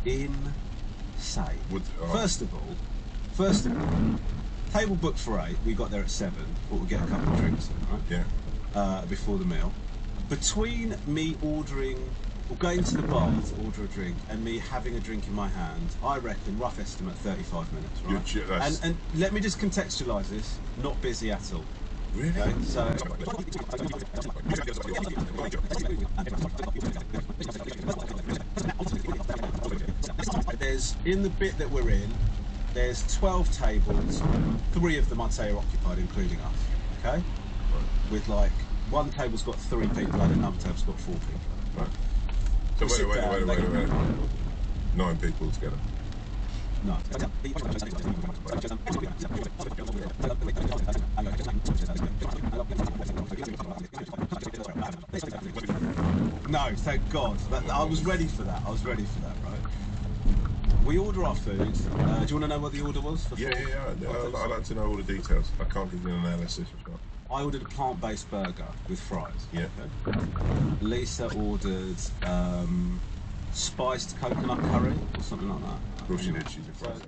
insane. First of all, table booked for 8. We got there at 7. Thought we'd get a couple of drinks in, right? Yeah. Before the meal. Between me ordering or going to the bar to order a drink and me having a drink in my hand, I reckon, rough estimate, 35 minutes, right? And let me just contextualise this. Not busy at all. Really? Okay? So. There's, in the bit that we're in, there's 12 tables, 3 of them I'd say are occupied, including us, okay? Right. With like, one table's got 3 people and another table's got 4 people. Right. So wait. 9 people together. No. No, thank God. I was ready for that. Right? We order our food. Do you want to know what the order was? Yeah. I'd like to know all the details. I can't give you an analysis as well. I ordered a plant-based burger with fries. Yeah. Okay? Lisa ordered spiced coconut curry or something like that. Of course she did. She's a fries.